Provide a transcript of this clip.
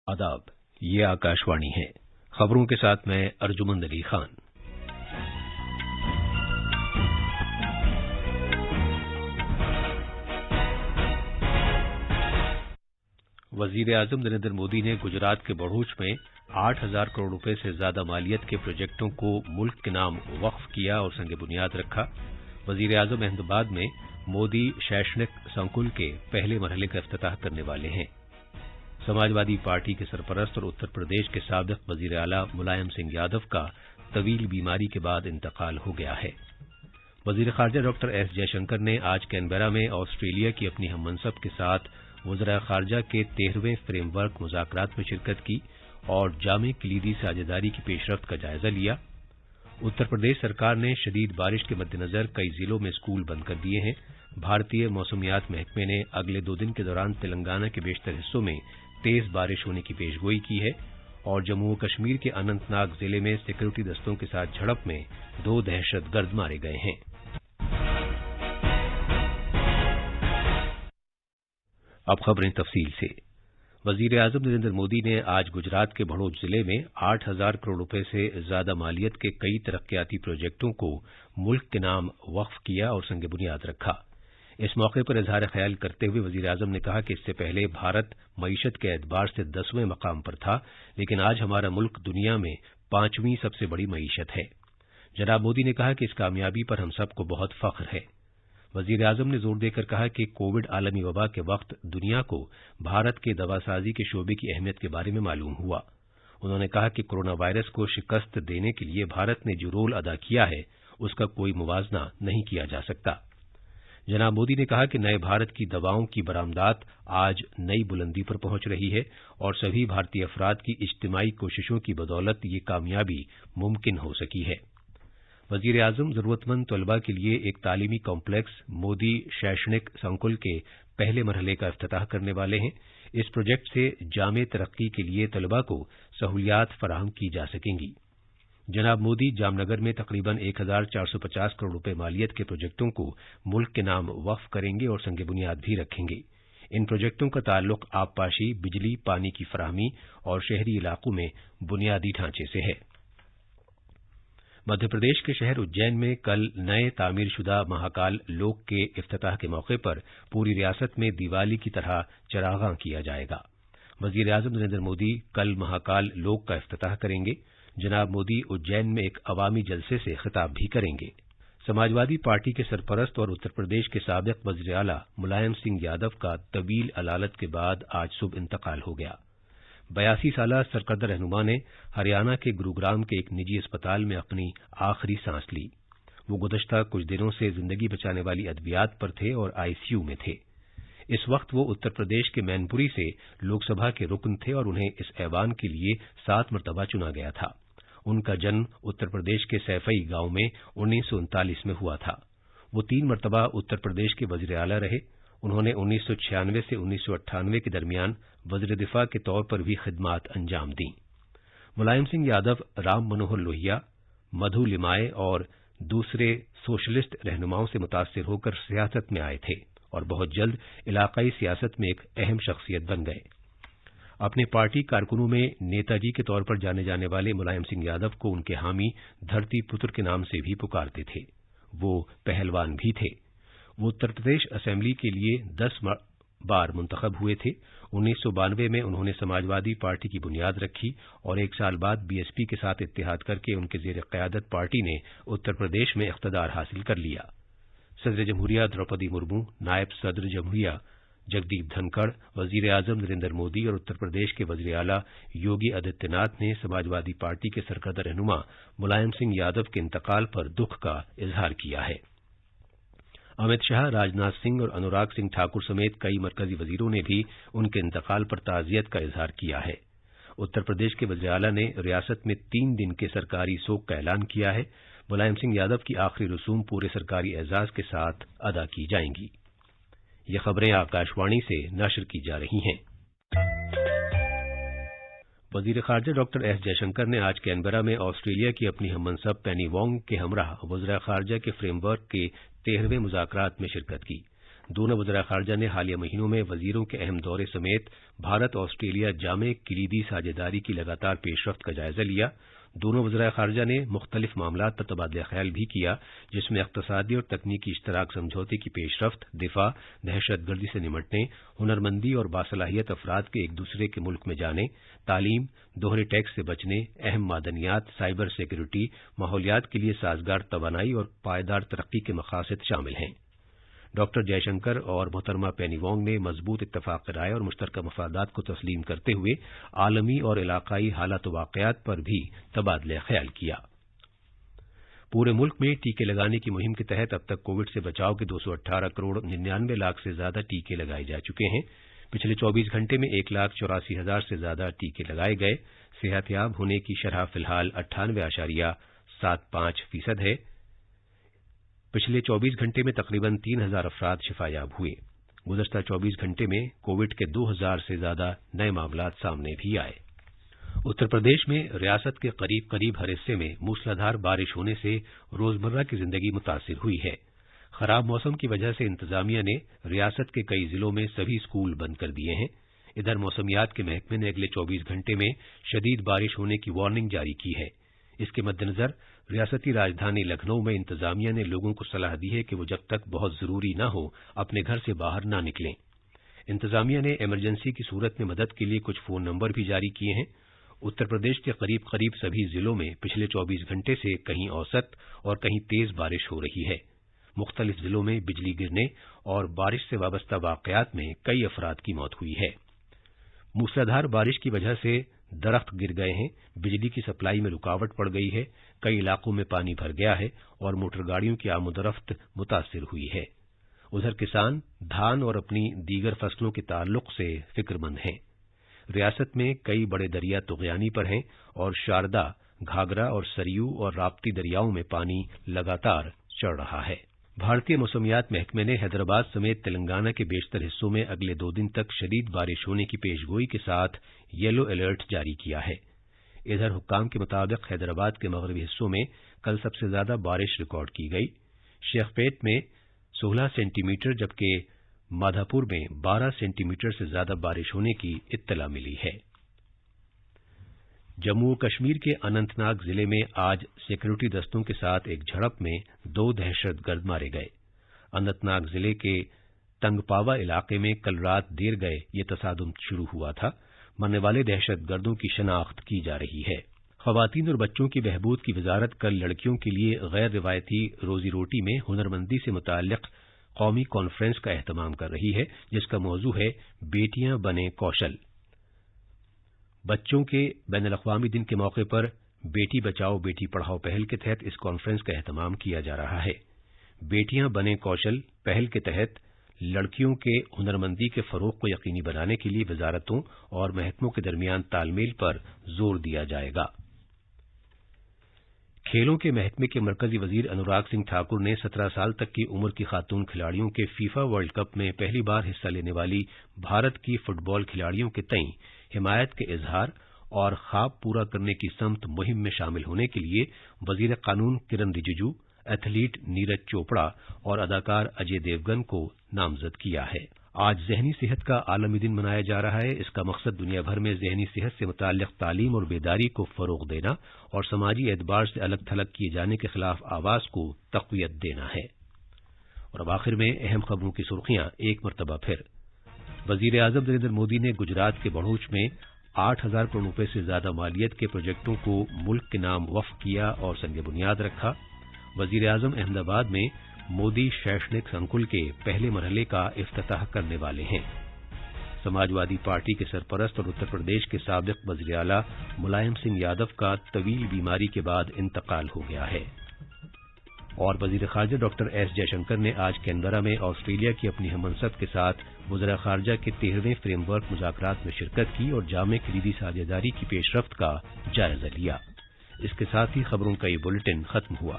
आदाब, ये आकाशवाणी है। खबरों के साथ मैं अर्जुमंद अली खान। वजीर आजम नरेंद्र मोदी ने गुजरात के बड़ूच में 8,000 करोड़ रुपए से ज्यादा मालियत के प्रोजेक्टों को मुल्क के नाम वक्फ किया और संग बुनियाद रखा। वजीर आजम अहमदाबाद में मोदी शैक्षणिक संकुल के पहले मरहले का इफ्तिताह करने वाले हैं। समाजवादी पार्टी के सरपरस्त और उत्तर प्रदेश के साबिक वजीर आला मुलायम सिंह यादव का तवील बीमारी के बाद इंतकाल हो गया है। वजीर खारजा डॉक्टर एस जयशंकर ने आज कैनबरा में ऑस्ट्रेलिया की अपनी हममनसब के साथ वज़रा खारजा के 13वें फ्रेमवर्क मुज़ाकरात में शिरकत की और जामे कलीदी साझेदारी की पेशरफ्त का जायजा लिया। उत्तर प्रदेश सरकार ने शदीद बारिश के मद्देनजर कई जिलों में स्कूल बंद कर दिए हैं। भारतीय मौसमियात महकमे ने अगले 2 दिन के दौरान तेलंगाना के बेशतर हिस्सों में तेज बारिश होने की पेशगोई की है और जम्मू कश्मीर के अनंतनाग जिले में सिक्योरिटी दस्तों के साथ झड़प में 2 दहशतगर्द मारे गए हैं। अब खबरें तफसील से। वजीर आजम नरेंद्र मोदी ने आज गुजरात के भड़ोच जिले में 8,000 करोड़ रुपए से ज्यादा मालियत के कई तरक्याती प्रोजेक्टों को मुल्क के नाम वक्फ किया और संग बुनियाद रखा। इस मौके पर इजहार ख्याल करते हुए वजीर आजम ने कहा कि इससे पहले भारत मईशत के एतबार से 10वें मकाम पर था, लेकिन आज हमारा मुल्क दुनिया में 5वीं सबसे बड़ी मईशत है। जनाब मोदी ने कहा कि इस कामयाबी पर हम सबको बहुत फख्र है। वजीर आजम ने जोर देकर कहा कि कोविड आलमी वबा के वक्त दुनिया को भारत के दवासाजी के शोबे की अहमियत के बारे में मालूम हुआ। उन्होंने कहा कि कोरोना वायरस को शिकस्त देने के लिए भारत ने जो रोल अदा किया है उसका कोई मुवाजना नहीं किया जा सकता। जनाब मोदी ने कहा कि नए भारत की दवाओं की बरामदात आज नई बुलंदी पर पहुंच रही है और सभी भारतीय अफराद की इज्तिमाई कोशिशों की बदौलत ये कामयाबी मुमकिन हो सकी है। वजीर आजम जरूरतमंद तलबा के लिए एक तालीमी कॉम्प्लेक्स मोदी शैक्षणिक संकुल के पहले मरहले का इफ्तिताह करने वाले हैं। इस प्रोजेक्ट से जामे तरक्की के लिए तलबा को सहूलियात फराहम की जा सकेंगी। जनाब मोदी जामनगर में तकरीबन 1,450 करोड़ रुपए मालियत के प्रोजेक्टों को मुल्क के नाम वक्फ करेंगे और संग बुनियाद भी रखेंगे। इन प्रोजेक्टों का ताल्लुक आबपाशी, बिजली, पानी की फराहमी और शहरी इलाकों में बुनियादी ढांचे से है। मध्य प्रदेश के शहर उज्जैन में कल नए तामीरशुदा महाकाल लोक के इफ्तिताह के मौके पर पूरी रियासत में दिवाली की तरह चरागां किया जाएगा। वजीर आजम नरेंद्र मोदी कल महाकाल लोक का इफ्तिताह करेंगे। जनाब मोदी उज्जैन में एक अवामी जलसे से खिताब भी करेंगे। समाजवादी पार्टी के सरपरस्त और उत्तर प्रदेश के साबिक वज़ीर आला मुलायम सिंह यादव का तवील अलालत के बाद आज सुबह इंतकाल हो गया। 82 साला सरकर्दा रहनुमा ने हरियाणा के गुरुग्राम के एक निजी अस्पताल में अपनी आखिरी सांस ली। वो गुज़श्ता कुछ दिनों से जिंदगी बचाने वाली अद्वियात पर थे और आईसीयू में थे। इस वक्त वो उत्तर प्रदेश के मैनपुरी से लोकसभा के रुकन थे और उन्हें इस ऐवान के लिए 7 मरतबा चुना गया था। उनका जन्म उत्तर प्रदेश के सैफई गांव में 1939 में हुआ था। वो 3 मरतबा उत्तर प्रदेश के वज़ीर आला रहे। उन्होंने 1996 से 1998 के दरमियान वज़ीर दिफा के तौर पर भी खिदमात अंजाम दी। मुलायम सिंह यादव राम मनोहर लोहिया, मधु लिमाय और दूसरे सोशलिस्ट रहनुमाओं से मुतासिर होकर सियासत में आए थे और बहुत जल्द इलाकाई सियासत में एक अहम शख्सियत बन गए। अपने पार्टी कारकुनों में नेताजी के तौर पर जाने जाने वाले मुलायम सिंह यादव को उनके हामी धरती पुत्र के नाम से भी पुकारते थे। वो पहलवान भी थे। वो उत्तर प्रदेश असेंबली के लिए 10 बार मुंतखब हुए थे। 1992 में उन्होंने समाजवादी पार्टी की बुनियाद रखी और 1 साल बाद बीएसपी के साथ इत्तेहाद करके उनके ज़ेर क़यादत पार्टी ने उत्तर प्रदेश में इक़्तिदार हासिल कर लिया। सदर जमहूरिया द्रौपदी मुर्मू, नायब सदर जमहूरिया जगदीप धनखड़, वजीर आजम नरेंद्र मोदी और उत्तर प्रदेश के वज़ीर आला योगी आदित्यनाथ ने समाजवादी पार्टी के सरकर्दा रहनुमा मुलायम सिंह यादव के इंतकाल पर दुख का इजहार किया है। अमित शाह, राजनाथ सिंह और अनुराग सिंह ठाकुर समेत कई मरकजी वजीरों ने भी उनके इंतकाल पर ताज़ियत का इजहार किया है। उत्तर प्रदेश के वज़ीर आला ने रियासत में 3 दिन के सरकारी सोग का ऐलान किया है। मुलायम सिंह यादव की आखिरी रसूम पूरे सरकारी एजाज के साथ अदा की जाएंगी। ये खबरें आकाशवाणी से नशर की जा रही हैं। वजीर खारजा डॉक्टर एस जयशंकर ने आज कैनबरा में ऑस्ट्रेलिया की अपनी हममनसब पेनी वांग के हमरा वज़ीर खारजा के फ्रेमवर्क के 13वें मुज़ाकरात में शिरकत की। دونوں وزراء خارجہ نے حالیہ مہینوں میں وزیروں کے اہم دورے سمیت بھارت آسٹریلیا جامع کلیدی ساجھیداری کی لگاتار پیش رفت کا جائزہ لیا۔ دونوں وزراء خارجہ نے مختلف معاملات پر تبادلہ خیال بھی کیا، جس میں اقتصادی اور تکنیکی اشتراک سمجھوتے کی پیش رفت، دفاع، دہشت گردی سے نمٹنے، ہنرمندی اور باصلاحیت افراد کے ایک دوسرے کے ملک میں جانے، تعلیم، دوہرے ٹیکس سے بچنے، اہم معدنیات، سائبر سیکورٹی، ماحولیات کے لیے سازگار توانائی اور پائیدار ترقی کے مقاصد شامل ہیں۔ ڈاکٹر جے شنکر اور محترمہ پینی وانگ نے مضبوط اتفاق رائے اور مشترکہ مفادات کو تسلیم کرتے ہوئے عالمی اور علاقائی حالات و واقعات پر بھی تبادلہ خیال کیا۔ پورے ملک میں ٹیکے لگانے کی مہم کے تحت اب تک کووڈ سے بچاؤ کے 218 کروڑ 99 لاکھ سے زیادہ ٹیکے لگائے جا چکے ہیں۔ پچھلے 24 گھنٹے میں 1,84,000 سے زیادہ ٹیکے لگائے گئے۔ صحت یاب ہونے کی شرح فی الحال 98.75% ہے۔ پچھلے 24 گھنٹے میں تقریباً 3,000 افراد شفا یاب ہوئے۔ گزشتہ 24 گھنٹے میں کووڈ کے 2,000 سے زیادہ نئے معاملات سامنے بھی آئے۔ اتر پردیش میں ریاست کے قریب ہر حصے میں موسلادھار بارش ہونے سے روزمرہ کی زندگی متاثر ہوئی ہے۔ خراب موسم کی وجہ سے انتظامیہ نے ریاست کے کئی ضلعوں میں سبھی اسکول بند کر دیے ہیں۔ ادھر موسمیات کے محکمے نے اگلے 24 گھنٹے میں شدید بارش ہونے کی وارننگ جاری کی ہے۔ اس کے مد نظر ریاستی راجدھانی لکھنؤ میں انتظامیہ نے لوگوں کو صلاح دی ہے کہ وہ جب تک بہت ضروری نہ ہو اپنے گھر سے باہر نہ نکلیں۔ انتظامیہ نے ایمرجنسی کی صورت میں مدد کے لیے کچھ فون نمبر بھی جاری کیے ہیں۔ اتر پردیش کے قریب سبھی ضلعوں میں پچھلے 24 گھنٹے سے کہیں اوسط اور کہیں تیز بارش ہو رہی ہے۔ مختلف ضلعوں میں بجلی گرنے اور بارش سے وابستہ واقعات میں کئی افراد کی موت ہوئی ہے۔ موسلادھار بارش کی وجہ سے درخت گر گئے ہیں، بجلی کی سپلائی میں رکاوٹ پڑ گئی ہے، کئی علاقوں میں پانی بھر گیا ہے اور موٹر گاڑیوں کی آمد و رفت متاثر ہوئی ہے۔ ادھر کسان دھان اور اپنی دیگر فصلوں کے تعلق سے فکر مند ہیں۔ ریاست میں کئی بڑے دریا طغیانی پر ہیں اور شاردا، گھاگرا اور سریو اور راپتی دریاؤں میں پانی لگاتار چڑھ رہا ہے۔ بھارتی موسمیات محکمے نے حیدرآباد سمیت تلنگانہ کے بیشتر حصوں میں اگلے 2 دن تک شدید بارش ہونے کی پیشگوئی کے ساتھ یلو الرٹ جاری کیا ہے۔ ادھر حکام کے مطابق حیدرآباد کے مغربی حصوں میں کل سب سے زیادہ بارش ریکارڈ کی گئی۔ شیخ پیٹ میں 16 سینٹی میٹر جبکہ مادھاپور میں 12 سینٹی میٹر سے زیادہ بارش ہونے کی اطلاع ملی ہے۔ جموں و کشمیر کے اننت ناگ ضلع میں آج سیکورٹی دستوں کے ساتھ ایک جھڑپ میں 2 دہشت گرد مارے گئے۔ اننت ناگ ضلع کے تنگپاوا علاقے میں کل رات دیر گئے یہ تصادم شروع ہوا تھا۔ مرنے والے دہشت گردوں کی شناخت کی جا رہی ہے۔ خواتین اور بچوں کی بہبود کی وزارت کل لڑکیوں کے لیے غیر روایتی روزی روٹی میں ہنرمندی سے متعلق قومی کانفرنس کا اہتمام کر رہی ہے، جس کا موضوع ہے بیٹیاں بنیں کوشل۔ بچوں کے بین الاقوامی دن کے موقع پر بیٹی بچاؤ بیٹی پڑھاؤ پہل کے تحت اس کانفرنس کا اہتمام کیا جا رہا ہے۔ بیٹیاں بنیں کوشل پہل کے تحت لڑکیوں کے ہنرمندی کے فروغ کو یقینی بنانے کے لیے وزارتوں اور محکموں کے درمیان تال میل پر زور دیا جائے گا۔ کھیلوں کے محکمے کے مرکزی وزیر انوراگ سنگھ ٹھاکر نے 17 سال تک کی عمر کی خاتون کھلاڑیوں کے فیفا ورلڈ کپ میں پہلی بار حصہ لینے والی بھارت کی فٹ بال کھلاڑیوں کے تئیں حمایت کے اظہار اور خواب پورا کرنے کی سمت مہم میں شامل ہونے کے لیے وزیر قانون کرن رجیجو، ایتھلیٹ نیرج چوپڑا اور اداکار اجے دیوگن کو نامزد کیا ہے۔ آج ذہنی صحت کا عالمی دن منایا جا رہا ہے۔ اس کا مقصد دنیا بھر میں ذہنی صحت سے متعلق تعلیم اور بیداری کو فروغ دینا اور سماجی اعتبار سے الگ تھلگ کیے جانے کے خلاف آواز کو تقویت دینا ہے۔ اور اب آخر میں اہم خبروں کی سرخیاں ایک مرتبہ پھر۔ وزیر اعظم نریندر مودی نے گجرات کے بڑھوچ میں 8,000 کروڑ روپے سے زیادہ مالیت کے پروجیکٹوں کو ملک کے نام وقف کیا اور سنگ بنیاد رکھا۔ وزیر اعظم احمد آباد میں مودی شیشنک سنکل کے پہلے مرحلے کا افتتاح کرنے والے ہیں۔ سماجوادی پارٹی کے سرپرست اور اتر پردیش کے سابق وزیر اعلیٰ ملائم سنگھ یادو کا طویل بیماری کے بعد انتقال ہو گیا ہے۔ اور وزیر خارجہ ڈاکٹر ایس جے شنکر نے آج کینبرا میں آسٹریلیا کی اپنی ہم منصب کے ساتھ وزراء خارجہ کے 13ویں فریم ورک مذاکرات میں شرکت کی اور جامع کلیدی ساجھیداری کی پیش رفت کا جائزہ لیا۔ اس کے ساتھ ہی خبروں کا یہ بلیٹن ختم ہوا۔